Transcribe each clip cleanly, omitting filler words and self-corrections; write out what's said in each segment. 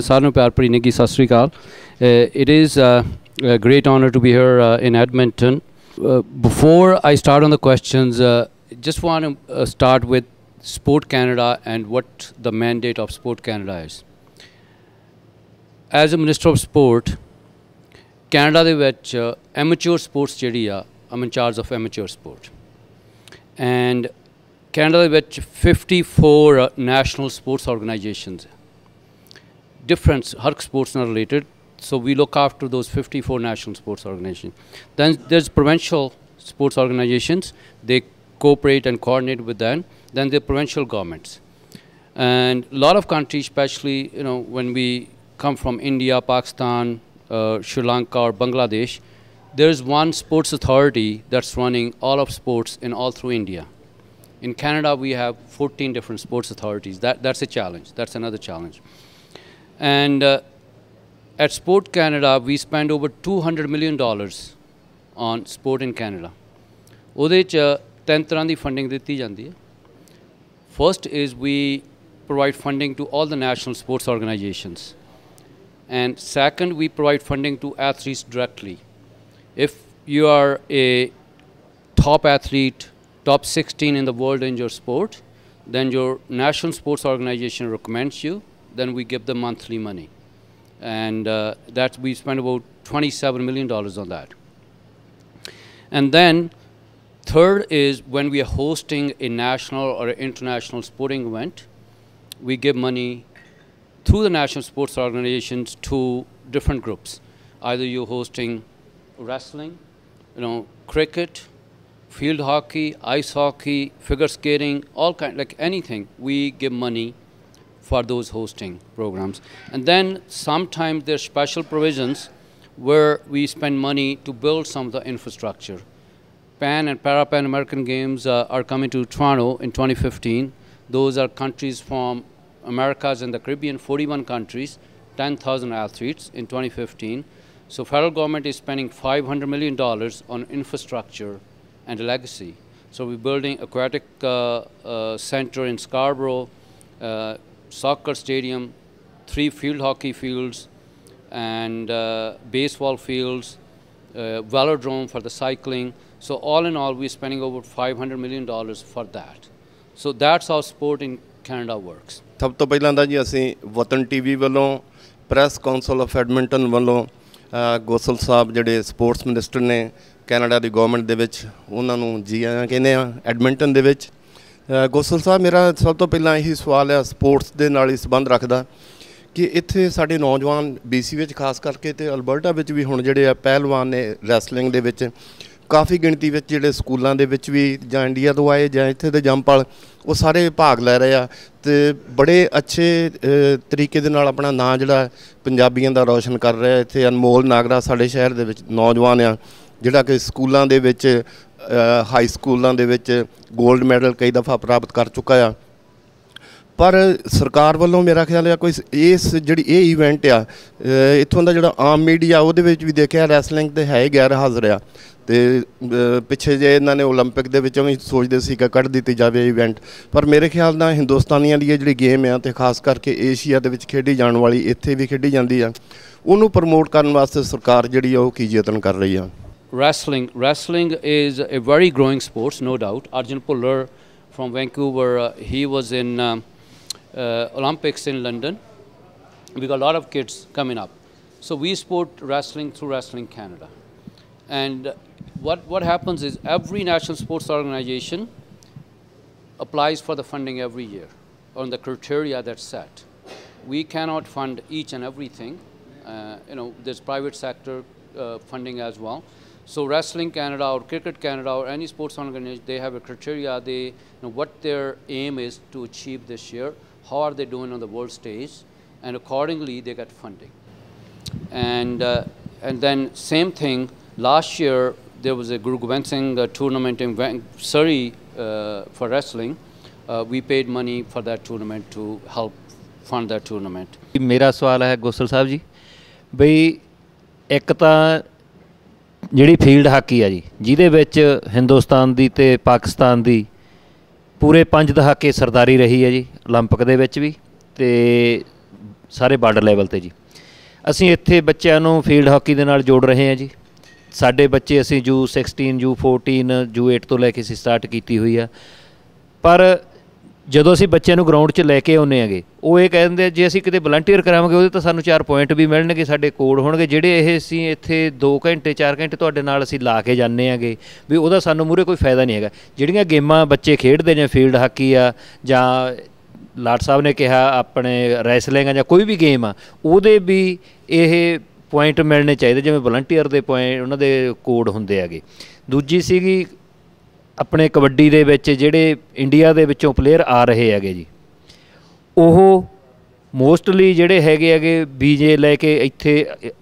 Sarno Pyar Bhari Niki Sat Sri Akal. It is a great honor to be here in Edmonton. Before I start on the questions, just want to start with Sport Canada and what the mandate of Sport Canada is. As a Minister of Sport, Canada ਦੇ ਵਿੱਚ amateur sports ਜਿਹੜੀ ਆ, I'm in charge of amateur sport. And Canada ਦੇ ਵਿੱਚ 54 national sports organizations. Different sports not related, so we look after those 54 national sports organizations. Then there's provincial sports organizations. They cooperate and coordinate with them. Then the provincial governments. And a lot of countries, especially when we come from India, Pakistan, Sri Lanka or Bangladesh, there's one sports authority that's running all of sports in all through India. In Canada, we have 14 different sports authorities. That's a challenge. That's another challenge. And at Sport Canada, we spend over $200 million on sport in Canada. ਉਹਦੇ 'ਚ 10 ਤਰ੍ਹਾਂ ਦੀ funding ਦਿੱਤੀ ਜਾਂਦੀ ਹੈ. First is we provide funding to all the national sports organizations. And second, we provide funding to athletes directly. If you are a top athlete, top 16 in the world in your sport, then your national sports organization recommends you, then we give them monthly money. And that we spend about $27 million on that. And then third is when we are hosting a national or an international sporting event, we give money through the national sports organizations to different groups. Either you're hosting wrestling, cricket, field hockey, ice hockey, figure skating, all kind, like anything, we give money for those hosting programs. And then sometimes there's special provisions where we spend money to build some of the infrastructure. Pan and Para-Pan American Games are coming to Toronto in 2015. Those are countries from Americas and the Caribbean, 41 countries, 10,000 athletes in 2015. So federal government is spending $500 million on infrastructure and legacy. So we're building aquatic center in Scarborough, soccer stadium, 3 field hockey fields, and baseball fields, velodrome for the cycling. So all in all, we're spending over $500 million for that. So that's how sport in Canada works. ਸਭ ਤੋਂ ਪਹਿਲਾਂ ਤਾਂ ਜੀ ਅਸੀਂ ਵਤਨ TV ਵੱਲੋਂ press council of Edmonton ਵੱਲੋਂ ਗੋਸਲ ਸਾਹਿਬ ਜਿਹੜੇ ਸਪੋਰਟਸ ਮਿਨਿਸਟਰ ਨੇ ਕੈਨੇਡਾ ਦੀ ਗਵਰਨਮੈਂਟ ਦੇ ਵਿੱਚ ਉਹਨਾਂ ਨੂੰ ਜੀ ਆਇਆਂ ਕਹਿੰਦੇ ਆ ਐਡਮਿੰਟਨ ਦੇ ਵਿੱਚ। ਗੋਸਲ ਸਾਹਿਬ ਮੇਰਾ ਸਭ ਤੋਂ ਪਹਿਲਾਂ ਇਹੀ ਸਵਾਲ ਹੈ ਸਪੋਰਟਸ ਦੇ ਨਾਲ ਹੀ ਸੰਬੰਧ ਰੱਖਦਾ ਕਿ ਇੱਥੇ ਸਾਡੇ ਨੌਜਵਾਨ BC ਵਿੱਚ ਖਾਸ ਕਰਕੇ ਅਤੇ ਅਲਬਰਟਾ ਵਿੱਚ ਵੀ ਹੁਣ ਜਿਹੜੇ ਆ ਪਹਿਲਵਾਨ ਨੇ ਰੈਸਲਿੰਗ ਦੇ ਵਿੱਚ ਕਾਫੀ ਗਿਣਤੀ ਵਿੱਚ ਜਿਹੜੇ ਸਕੂਲਾਂ ਦੇ ਵਿੱਚ ਵੀ ਜਾਂ ਇੰਡੀਆ ਤੋਂ ਆਏ ਜਾਂ ਇੱਥੇ ਦੇ ਜੰਮਪਲ ਉਹ ਸਾਰੇ ਭਾਗ ਲੈ ਰਹੇ ਆ ਅਤੇ ਬੜੇ ਅੱਛੇ ਤਰੀਕੇ ਦੇ ਨਾਲ ਆਪਣਾ ਨਾਂ ਜਿਹੜਾ ਪੰਜਾਬੀਆਂ ਦਾ ਰੌਸ਼ਨ ਕਰ ਰਿਹਾ। ਇੱਥੇ ਅਨਮੋਲ ਨਾਗਰਾ ਸਾਡੇ ਸ਼ਹਿਰ ਦੇ ਵਿੱਚ ਨੌਜਵਾਨ ਆ ਜਿਹੜਾ ਕਿ ਸਕੂਲਾਂ ਦੇ ਵਿੱਚ ਹਾਈ ਸਕੂਲਾਂ ਦੇ ਵਿੱਚ ਗੋਲਡ ਮੈਡਲ ਕਈ ਦਫਾ ਪ੍ਰਾਪਤ ਕਰ ਚੁੱਕਾ ਆ। ਪਰ ਸਰਕਾਰ ਵੱਲੋਂ ਮੇਰਾ ਖਿਆਲ ਆ ਕੋਈ ਇਸ ਜਿਹੜੀ ਇਹ ਇਵੈਂਟ ਆ ਇੱਥੋਂ ਦਾ ਜਿਹੜਾ ਆਮ ਮੀਡੀਆ ਉਹਦੇ ਵਿੱਚ ਵੀ ਦੇਖਿਆ ਰੈਸਲਿੰਗ ਤਾਂ ਹੈ ਹੀ ਗੈਰ ਹਾਜ਼ਰ ਆ ਅਤੇ ਪਿੱਛੇ ਜੇ ਇਹਨਾਂ ਨੇ ਓਲੰਪਿਕ ਦੇ ਵਿੱਚੋਂ ਵੀ ਸੋਚਦੇ ਸੀ ਕਿ ਕੱਢ ਦਿੱਤੀ ਜਾਵੇ ਇਵੈਂਟ। ਪਰ ਮੇਰੇ ਖਿਆਲ ਨਾਲ ਹਿੰਦੁਸਤਾਨੀਆਂ ਦੀ ਇਹ ਜਿਹੜੀ ਗੇਮ ਆ ਅਤੇ ਖਾਸ ਕਰਕੇ ਏਸ਼ੀਆ ਦੇ ਵਿੱਚ ਖੇਡੀ ਜਾਣ ਵਾਲੀ ਇੱਥੇ ਵੀ ਖੇਡੀ ਜਾਂਦੀ ਆ ਉਹਨੂੰ ਪ੍ਰਮੋਟ ਕਰਨ ਵਾਸਤੇ ਸਰਕਾਰ ਜਿਹੜੀ ਆ ਉਹ ਕੀ ਯਤਨ ਕਰ ਰਹੀ ਆ। Wrestling is a very growing sport, no doubt. Arjun Puller from Vancouver, he was in Olympics in London. We got a lot of kids coming up. So we support wrestling through Wrestling Canada. And what happens is every national sports organization applies for the funding every year on the criteria that's set. We cannot fund each and everything. There's private sector funding as well. So Wrestling Canada or Cricket Canada or any sports organization, they have a criteria. They what their aim is to achieve this year. How are they doing on the world stage? And accordingly, they get funding. And then same thing. Last year there was a Guru Gobind Singh tournament in Surrey for wrestling. We paid money for that tournament to help fund that tournament. मेरा सवाल है गोसल साहब जी बई एक ਤਾਂ ਜਿਹੜੀ field hockey ਆ ਜੀ ਜਿਹਦੇ ਵਿੱਚ ਹਿੰਦੁਸਤਾਨ ਦੀ ਅਤੇ ਪਾਕਿਸਤਾਨ ਦੀ ਪੂਰੇ 5 ਦਹਾਕੇ ਸਰਦਾਰੀ ਰਹੀ ਹੈ ਜੀ ਓਲੰਪਿਕ ਦੇ ਵਿੱਚ ਵੀ ਅਤੇ ਸਾਰੇ ਬਾਰਡਰ ਲੈਵਲ ਤੇ ਜੀ। ਅਸੀਂ ਇੱਥੇ ਬੱਚਿਆਂ ਨੂੰ ਫੀਲਡ ਹਾਕੀ ਦੇ ਨਾਲ ਜੋੜ ਰਹੇ ਹਾਂ ਜੀ। ਸਾਡੇ ਬੱਚੇ ਅਸੀਂ U16 U14 U8 ਤੋਂ ਲੈ ਕੇ ਅਸੀਂ ਸਟਾਰਟ ਕੀਤੀ ਹੋਈ ਆ। ਪਰ ਜਦੋਂ ਅਸੀਂ ਬੱਚਿਆਂ ਨੂੰ ਗਰਾਊਂਡ 'ਚ ਲੈ ਕੇ ਆਉਂਦੇ ਹੈਗੇ, ਉਹ ਇਹ ਕਹਿ ਦਿੰਦੇ ਜੇ ਅਸੀਂ ਕਿਤੇ ਵਲੰਟੀਅਰ ਕਰਾਵਾਂਗੇ ਉਹਦੇ ਤਾਂ ਸਾਨੂੰ 4 ਪੁਆਇੰਟ ਵੀ ਮਿਲਣਗੇ, ਸਾਡੇ ਕੋਡ ਹੋਣਗੇ, ਜਿਹੜੇ ਇਹ ਅਸੀਂ ਇੱਥੇ 2 ਘੰਟੇ 4 ਘੰਟੇ ਤੁਹਾਡੇ ਨਾਲ ਅਸੀਂ ਲਾ ਕੇ ਜਾਂਦੇ ਹੈਗੇ ਵੀ ਉਹਦਾ ਸਾਨੂੰ ਮੂਹਰੇ ਕੋਈ ਫਾਇਦਾ ਨਹੀਂ ਹੈਗਾ। ਜਿਹੜੀਆਂ ਗੇਮਾਂ ਬੱਚੇ ਖੇਡਦੇ ਨੇ, ਫੀਲਡ ਹਾਕੀ ਆ ਜਾਂ ਲਾਟ ਸਾਹਿਬ ਨੇ ਕਿਹਾ ਆਪਣੇ ਰੈਸਲਿੰਗ ਆ ਜਾਂ ਕੋਈ ਵੀ ਗੇਮ ਆ, ਉਹਦੇ ਵੀ ਇਹ ਪੁਆਇੰਟ ਮਿਲਣੇ ਚਾਹੀਦੇ ਜਿਵੇਂ ਵਲੰਟੀਅਰ ਦੇ ਪੁਆਇੰਟ ਉਹਨਾਂ ਦੇ ਕੋਡ ਹੁੰਦੇ ਹੈਗੇ। ਦੂਜੀ ਸੀਗੀ ਆਪਣੇ ਕਬੱਡੀ ਦੇ ਵਿੱਚ ਜਿਹੜੇ ਇੰਡੀਆ ਦੇ ਵਿੱਚੋਂ ਪਲੇਅਰ ਆ ਰਹੇ ਹੈਗੇ ਜੀ, ਉਹ ਮੋਸਟਲੀ ਜਿਹੜੇ ਹੈਗੇ ਵੀਜ਼ੇ ਲੈ ਕੇ ਇੱਥੇ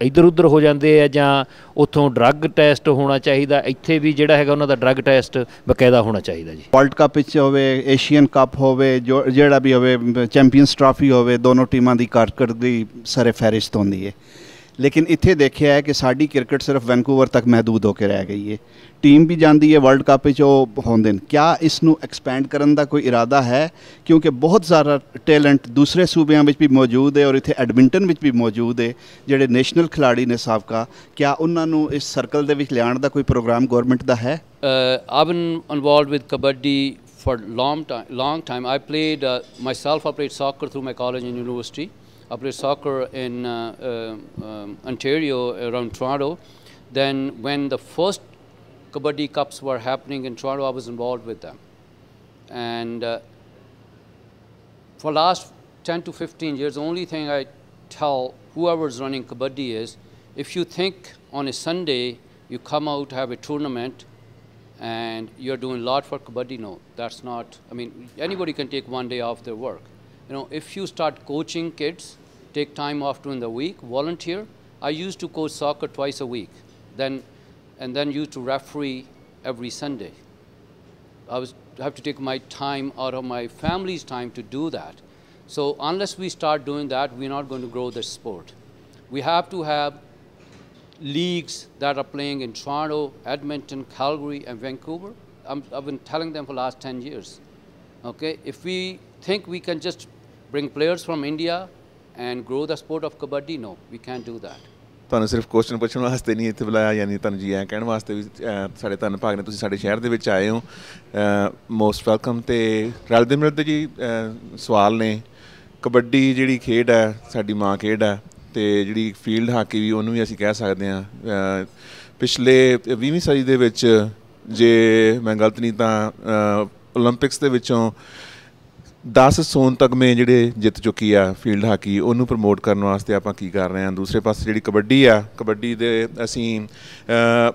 ਇੱਧਰ ਉੱਧਰ ਹੋ ਜਾਂਦੇ ਆ ਜਾਂ ਉੱਥੋਂ ਡਰੱਗ ਟੈਸਟ ਹੋਣਾ ਚਾਹੀਦਾ। ਇੱਥੇ ਵੀ ਜਿਹੜਾ ਹੈਗਾ ਉਹਨਾਂ ਦਾ ਡਰੱਗ ਟੈਸਟ ਬਕਾਇਦਾ ਹੋਣਾ ਚਾਹੀਦਾ ਜੀ। ਵਰਲਡ ਕੱਪ ਵਿੱਚ ਹੋਵੇ, ਏਸ਼ੀਅਨ ਕੱਪ ਹੋਵੇ, ਜਿਹੜਾ ਵੀ ਹੋਵੇ, ਚੈਂਪੀਅਨਸ ਟਰਾਫੀ ਹੋਵੇ, ਦੋਨੋਂ ਟੀਮਾਂ ਦੀ ਕਾਰਕਰਦਗੀ ਸਾਰੇ ਫਹਿਰਿਸਤ ਹੁੰਦੀ ਹੈ। लेकिन इत्थे देखिया है कि साड़ी क्रिकेट सिर्फ वैनकूवर तक महदूद होकर रह गई है। टीम भी जाती है वर्ल्ड कप होंदे न। क्या इसनू एक्सपैंड करने का कोई इरादा है? क्योंकि बहुत सारा टैलेंट दूसरे सूबे में भी मौजूद है और इत्थे एडमिंटन में भी मौजूद है जिहड़े नेशनल खिलाड़ी ने साबका। क्या उन्होंने इस सर्कल दे विच लियाण दा कोई प्रोग्राम गवर्नमेंट दा है? I've been involved with kabaddi for long time. I played myself. I played soccer through my college and university. I played soccer in Ontario around Toronto. Then when the first Kabaddi Cups were happening in Toronto, I was involved with them. And for last 10 to 15 years, the only thing I tell whoever's running Kabaddi is, if you think on a Sunday you come out, have a tournament, and you're doing a lot for Kabaddi, no, that's not, I mean, anybody can take one day off their work. You know, if you start coaching kids, take time off during the week, volunteer. I used to coach soccer twice a week, and then used to referee every Sunday. I have to take my time out of my family's time to do that. So unless we start doing that, we're not going to grow this sport. We have to have leagues that are playing in Toronto, Edmonton, Calgary, and Vancouver. I've been telling them for the last 10 years. Okay, if we think we can just bring players from India and grow the sport of kabaddi, no, we can't do that. ਤੁਹਾਨੂੰ ਸਿਰਫ question ਪੁੱਛਣ ਵਾਸਤੇ ਨਹੀਂ ਇੱਥੇ ਬੁਲਾਇਆ, ਯਾਨੀ ਤੁਹਾਨੂੰ ਜੀ ਕਹਿਣ ਵਾਸਤੇ ਵੀ ਸਾਡੇ ਧੰਨ ਭਾਗ ਨੇ, ਤੁਸੀਂ ਸਾਡੇ ਸ਼ਹਿਰ ਦੇ ਵਿੱਚ ਆਏ ਹੋ, ਮੋਸਟ ਵੈਲਕਮ। ਅਤੇ ਰਲਦੇ ਮਿਲਦੇ ਜੀ ਸਵਾਲ ਨੇ, ਕਬੱਡੀ ਜਿਹੜੀ ਖੇਡ ਹੈ ਸਾਡੀ ਮਾਂ ਖੇਡ ਹੈ, ਅਤੇ ਜਿਹੜੀ ਫੀਲਡ ਹਾਕੀ ਵੀ ਉਹਨੂੰ ਵੀ ਅਸੀਂ ਕਹਿ ਸਕਦੇ ਹਾਂ। ਪਿਛਲੇ 20ਵੀਂ ਸਦੀ ਦੇ ਵਿੱਚ ਜੇ ਮੈਂ ਗਲਤ ਨਹੀਂ ਤਾਂ ਓਲੰਪਿਕਸ ਦੇ ਵਿੱਚੋਂ 10 ਸੋਨ ਤਗਮੇ ਜਿਹੜੇ ਜਿੱਤ ਚੁੱਕੀ ਆ ਫੀਲਡ ਹਾਕੀ, ਉਹਨੂੰ ਪ੍ਰਮੋਟ ਕਰਨ ਵਾਸਤੇ ਆਪਾਂ ਕੀ ਕਰ ਰਹੇ ਹਾਂ। ਦੂਸਰੇ ਪਾਸੇ ਜਿਹੜੀ ਕਬੱਡੀ ਆ, ਕਬੱਡੀ ਦੇ ਅਸੀਂ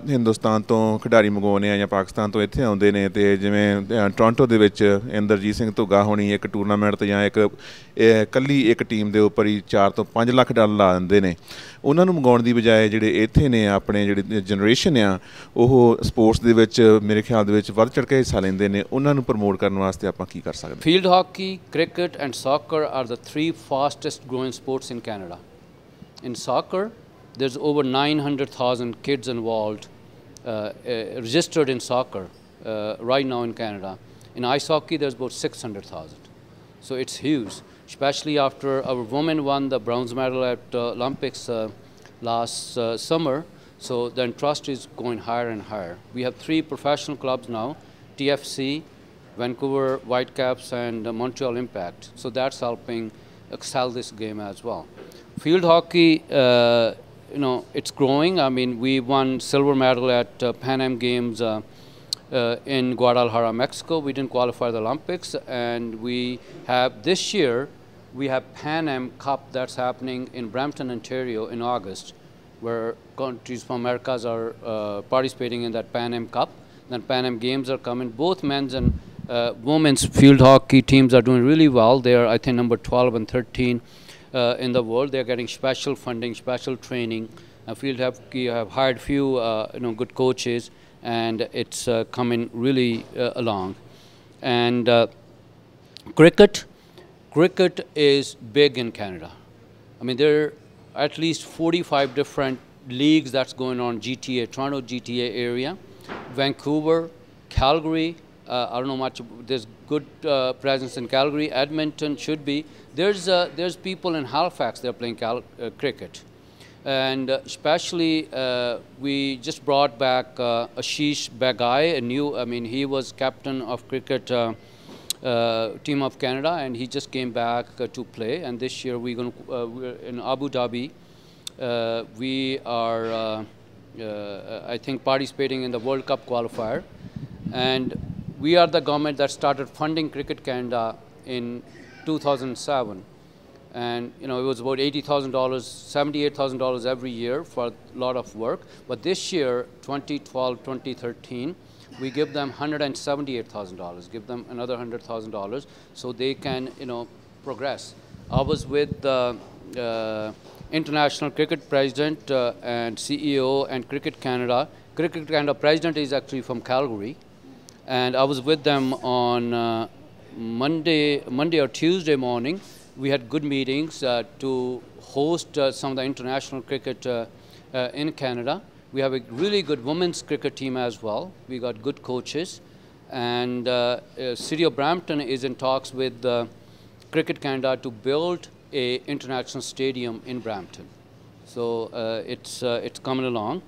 ਹਿੰਦੁਸਤਾਨ ਤੋਂ ਖਿਡਾਰੀ ਮੰਗਵਾਉਂਦੇ ਹਾਂ ਜਾਂ ਪਾਕਿਸਤਾਨ ਤੋਂ ਇੱਥੇ ਆਉਂਦੇ ਨੇ, ਅਤੇ ਜਿਵੇਂ ਟੋਰਾਂਟੋ ਦੇ ਵਿੱਚ ਇੰਦਰਜੀਤ ਸਿੰਘ ਧੁੱਗਾ ਹੋਣੀ ਇੱਕ ਟੂਰਨਾਮੈਂਟ 'ਤੇ ਜਾਂ ਇਕੱਲੀ ਇੱਕ ਟੀਮ ਦੇ ਉੱਪਰ ਹੀ 4 ਤੋਂ 5 ਲੱਖ ਡਾਲਰ ਲਾ ਦਿੰਦੇ ਨੇ। ਉਹਨਾਂ ਨੂੰ ਮੰਗਾਉਣ ਦੀ ਬਜਾਏ ਜਿਹੜੇ ਇੱਥੇ ਨੇ ਆਪਣੇ ਜਿਹੜੇ ਜਨਰੇਸ਼ਨ ਆ, ਉਹ ਸਪੋਰਟਸ ਦੇ ਵਿੱਚ ਮੇਰੇ ਖਿਆਲ ਦੇ ਵਿੱਚ ਵੱਧ ਚੜ੍ਹ ਕੇ ਹਿੱਸਾ ਲੈਂਦੇ ਨੇ, ਉਹਨਾਂ ਨੂੰ ਪ੍ਰਮੋਟ ਕਰਨ ਵਾਸਤੇ ਆਪਾਂ ਕੀ ਕਰ ਸਕਦੇ? Field hockey, cricket and soccer are the 3 fastest growing sports in Canada. In soccer, there's over 900,000 kids involved, registered in soccer right now in Canada. In ice hockey, there's about 600,000. So it's huge, especially after our women won the bronze medal at Olympics last summer. So the interest is going higher and higher. We have 3 professional clubs now, TFC, Vancouver Whitecaps and Montreal Impact. So that's helping excel this game as well. Field hockey, you know, it's growing. I mean, we won silver medal at Pan Am Games in Guadalajara, Mexico. We didn't qualify the Olympics, and we have this year we have Pan Am Cup that's happening in Brampton, Ontario in August, where countries from Americas are participating in that Pan Am Cup. Then Pan Am Games are coming. Both men's and women's field hockey teams are doing really well. They are, I think, number 12 and 13 in the world. They are getting special funding, special training. Field hockey have hired few good coaches, and it's coming really along. And cricket is big in Canada. I mean, there are at least 45 different leagues that's going on GTA, Toronto GTA area, Vancouver, Calgary, I don't know much. There's good presence in Calgary. Edmonton should be. There's people in Halifax. They're playing cricket, and especially we just brought back Ashish Bagai, a new. I mean, he was captain of cricket team of Canada, and he just came back to play. And this year we're in Abu Dhabi. We are, I think, participating in the World Cup qualifier, and we are the government that started funding Cricket Canada in 2007, and it was about $80,000, $78,000 every year for a lot of work. But this year, 2012, 2013, we give them $178,000. Give them another $100,000 so they can progress. I was with the International Cricket President and CEO and Cricket Canada. Cricket Canada President is actually from Calgary. And I was with them on Monday or Tuesday morning. We had good meetings to host some of the international cricket in Canada. We have a really good women's cricket team as well. We got good coaches. And City of Brampton is in talks with Cricket Canada to build a international stadium in Brampton. So it's coming along.